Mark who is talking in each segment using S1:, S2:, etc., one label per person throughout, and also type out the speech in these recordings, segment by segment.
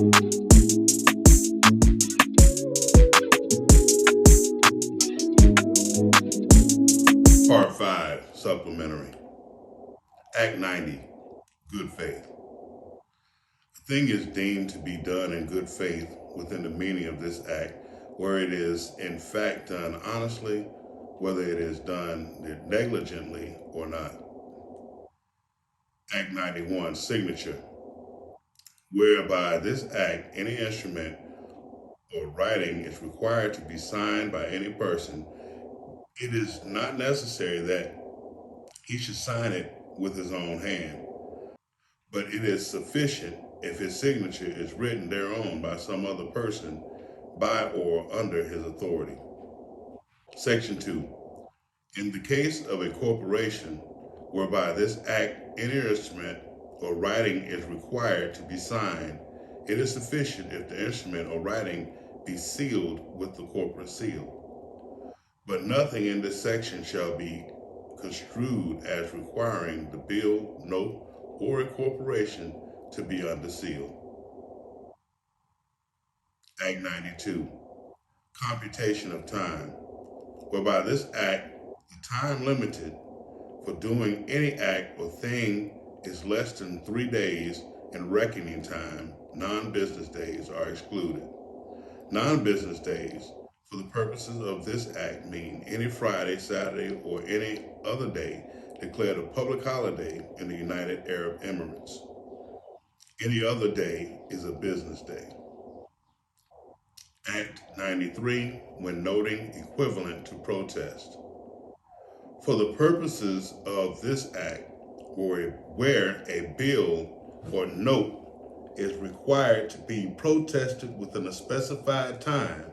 S1: Part 5, Supplementary. Act 90, Good Faith. A thing is deemed to be done in good faith within the meaning of this act, where it is in fact done honestly, whether it is done negligently or not. Act 91, Signature. Whereby this act, any instrument or writing is required to be signed by any person, it is not necessary that he should sign it with his own hand, but it is sufficient if his signature is written thereon by some other person by or under his authority. Section 2. In the case of a corporation whereby this act, any instrument or writing is required to be signed, it is sufficient if the instrument or writing be sealed with the corporate seal. But nothing in this section shall be construed as requiring the bill, note, or a corporation to be under seal. Act 92, Computation of Time, whereby this act, the time limited for doing any act or thing is less than 3 days, and reckoning time, non-business days, are excluded. Non-business days, for the purposes of this act, mean any Friday, Saturday, or any other day declared a public holiday in the United Arab Emirates. Any other day is a business day. Act 93, when noting, equivalent to protest. For the purposes of this act, where a bill or note is required to be protested within a specified time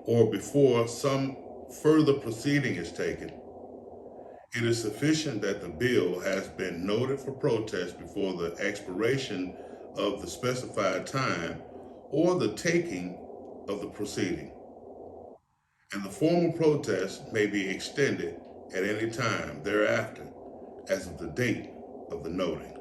S1: or before some further proceeding is taken, it is sufficient that the bill has been noted for protest before the expiration of the specified time or the taking of the proceeding, and the formal protest may be extended at any time thereafter as of the date of the noting.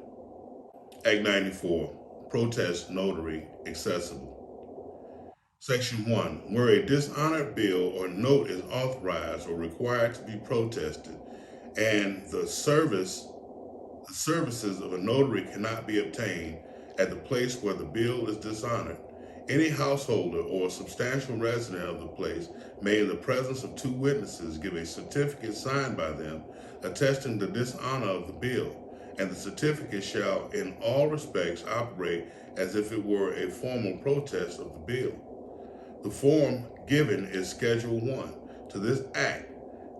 S1: Act 94, Protest Notary Accessible. Section 1, where a dishonored bill or note is authorized or required to be protested, and the services of a notary cannot be obtained at the place where the bill is dishonored, any householder or substantial resident of the place may, in the presence of 2 witnesses, give a certificate signed by them attesting the dishonor of the bill, and the certificate shall in all respects operate as if it were a formal protest of the bill. The form given is Schedule 1 to this act,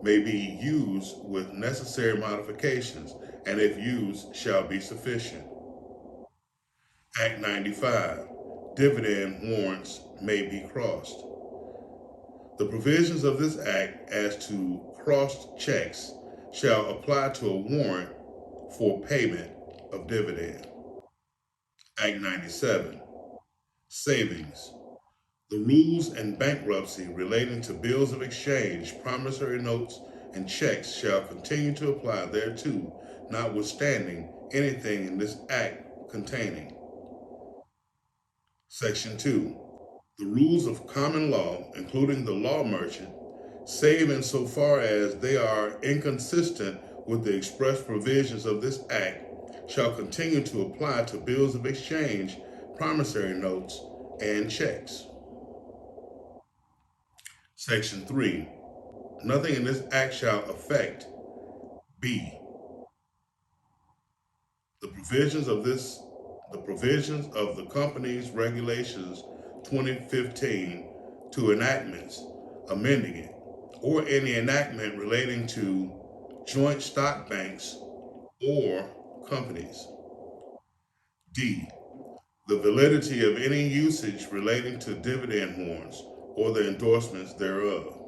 S1: may be used with necessary modifications, and if used, shall be sufficient. Act 95, Dividend warrants may be crossed. The provisions of this act as to crossed checks shall apply to a warrant for payment of dividend. Act 97, Savings. The rules in bankruptcy relating to bills of exchange, promissory notes, and checks shall continue to apply thereto, notwithstanding anything in this act containing. Section 2. The rules of common law, including the law merchant, save insofar as they are inconsistent with the express provisions of this act, shall continue to apply to bills of exchange, promissory notes, and checks. Section 3. Nothing in this act shall affect B. The provisions of the Companies Regulations 2015 to enactments amending it, or any enactment relating to joint stock banks or companies. D. The validity of any usage relating to dividend warrants or the endorsements thereof.